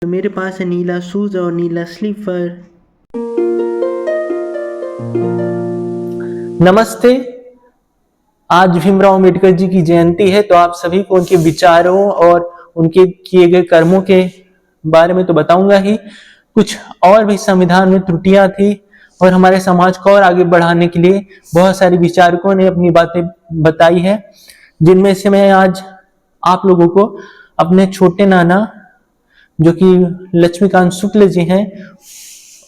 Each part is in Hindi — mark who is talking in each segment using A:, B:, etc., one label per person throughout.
A: तो मेरे पास है नीला शूज़ और नीला स्लीपर।
B: नमस्ते। आज भीमराव अम्बेडकर जी की जयंती है, तो आप सभी को उनके विचारों और उनके किए गए कर्मों के बारे में तो बताऊंगा ही, कुछ और भी संविधान में त्रुटियां थी और हमारे समाज को और आगे बढ़ाने के लिए बहुत सारे विचारकों ने अपनी बातें बताई है, जिनमें से मैं आज आप लोगों को अपने छोटे नाना जो कि लक्ष्मीकांत शुक्ल जी हैं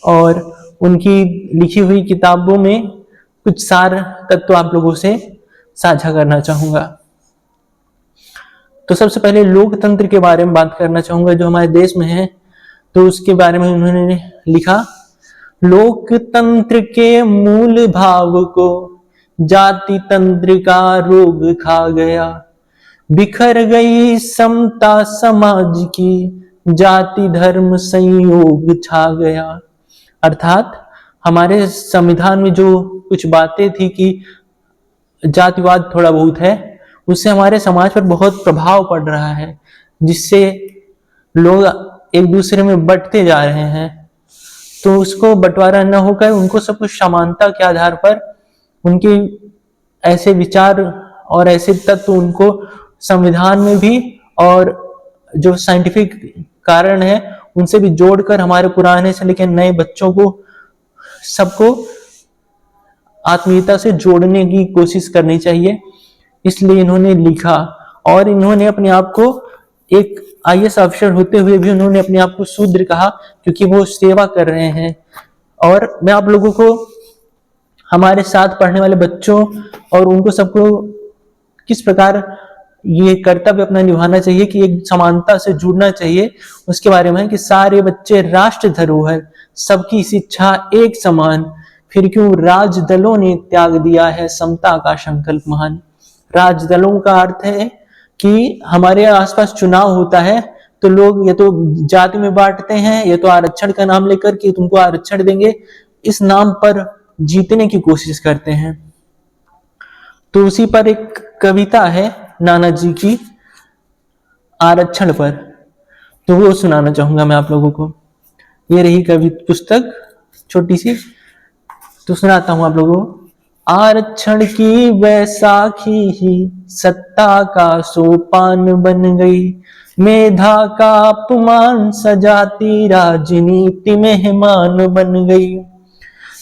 B: और उनकी लिखी हुई किताबों में कुछ सार तत्व आप लोगों से साझा करना चाहूंगा। तो सबसे पहले लोकतंत्र के बारे में बात करना चाहूंगा जो हमारे देश में है। तो उसके बारे में उन्होंने लिखा, लोकतंत्र के मूल भाव को जाति तंत्र का रोग खा गया, बिखर गई समता समाज की, जाति धर्म संयोग छा गया। अर्थात हमारे संविधान में जो कुछ बातें थी कि जातिवाद थोड़ा बहुत है, उससे हमारे समाज पर बहुत प्रभाव पड़ रहा है, जिससे लोग एक दूसरे में बंटते जा रहे हैं। तो उसको बंटवारा न होकर उनको सब कुछ समानता के आधार पर उनके ऐसे विचार और ऐसे तत्व उनको संविधान में भी और जो साइंटिफिक कारण है उनसे भी जोड़कर हमारे पुराने से लेकर नए बच्चों को सबको आत्मीयता से जोड़ने की कोशिश करनी चाहिए। इसलिए इन्होंने लिखा और इन्होंने अपने आप को एक आईएएस अफसर होते हुए भी उन्होंने अपने आप को शूद्र कहा, क्योंकि वो सेवा कर रहे हैं। और मैं आप लोगों को हमारे साथ पढ़ने वाले बच्चों और उनको सबको किस प्रकार ये कर्तव्य अपना निभाना चाहिए कि एक समानता से जुड़ना चाहिए, उसके बारे में है कि सारे बच्चे राष्ट्र धरोहर, सबकी शिक्षा एक समान, फिर क्यों राजदलों ने त्याग दिया है समता का संकल्प महान। राजदलों का अर्थ है कि हमारे आसपास चुनाव होता है तो लोग ये तो जाति में बांटते हैं, ये तो आरक्षण का नाम लेकर कि तुमको आरक्षण देंगे, इस नाम पर जीतने की कोशिश करते हैं। तो उसी पर एक कविता है नाना जी की आरक्षण पर, तो वो सुनाना चाहूंगा मैं आप लोगों को। ये रही कवि पुस्तक छोटी सी, तो सुनाता हूं आप लोगों को। आरक्षण की वैसाखी ही सत्ता का सोपान बन गई, मेधा का अपमान सजाती राजनीति मेहमान बन गई।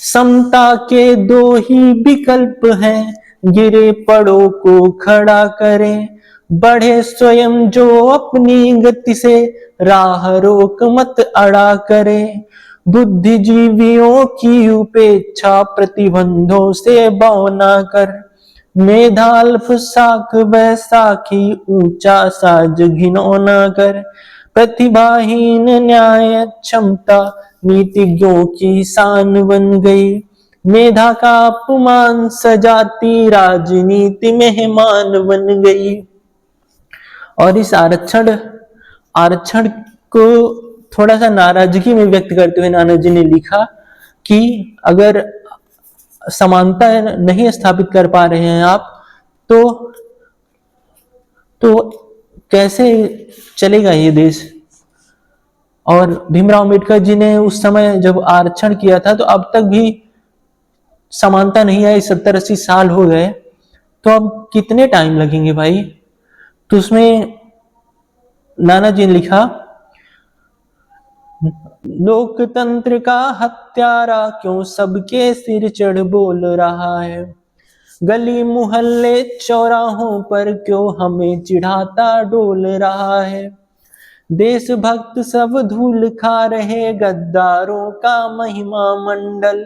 B: समता के दो ही विकल्प हैं, गिरे पड़ो को खड़ा करें, बढ़े स्वयं जो अपनी गति से, राह रोक मत अड़ा करें। बुद्धिजीवियों की उपेक्षा प्रतिबंधों से बौना कर, मेधा अल्प साख बैसाखी ऊंचा साज घिनौना कर। प्रतिभाहीन न्याय क्षमता नीतिज्ञों की शान बन गई, मेधा का अपमान सजाती राजनीति मेहमान बन गई। और इस आरक्षण को थोड़ा सा नाराजगी में व्यक्त करते हुए नाना जी ने लिखा कि अगर समानता नहीं स्थापित कर पा रहे हैं आप तो कैसे चलेगा ये देश। और भीमराव अम्बेडकर जी ने उस समय जब आरक्षण किया था तो अब तक भी समानता नहीं आई, 70-80 साल हो गए, तो अब कितने टाइम लगेंगे भाई। तो उसमें नाना जी ने लिखा, लोकतंत्र का हत्यारा क्यों सबके सिर चढ़ बोल रहा है, गली मुहल्ले चौराहों पर क्यों हमें चिढ़ाता डोल रहा है। देशभक्त सब धूल खा रहे गद्दारों का महिमा मंडल,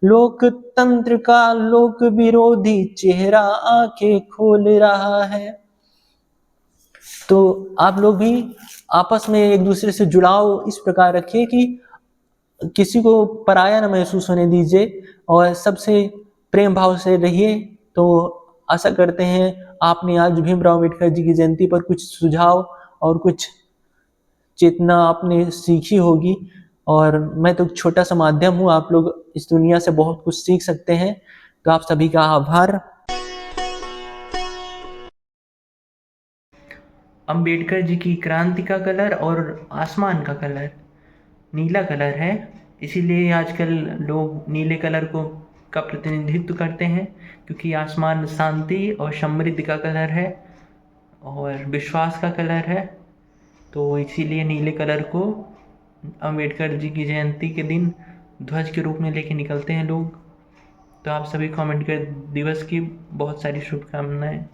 B: लोकतंत्र का लोक विरोधी चेहरा आंखें खोल रहा है। तो आप लोग भी आपस में एक दूसरे से जुड़ाव इस प्रकार रखिए कि किसी को पराया न महसूस होने दीजिए और सबसे प्रेम भाव से रहिए। तो आशा करते हैं आपने आज भीमराव अम्बेडकर जी की जयंती पर कुछ सुझाव और कुछ चेतना आपने सीखी होगी। और मैं तो छोटा सा माध्यम हूँ, आप लोग इस दुनिया से बहुत कुछ सीख सकते हैं। तो आप सभी का आभार।
A: अंबेडकर जी की क्रांति का कलर और आसमान का कलर नीला कलर है, इसीलिए आजकल लोग नीले कलर को का प्रतिनिधित्व करते हैं, क्योंकि आसमान शांति और समृद्धि का कलर है और विश्वास का कलर है। तो इसीलिए नीले कलर को अंबेडकर जी की जयंती के दिन ध्वज के रूप में लेके निकलते हैं लोग। तो आप सभी को अम्बेडकर दिवस की बहुत सारी शुभकामनाएं।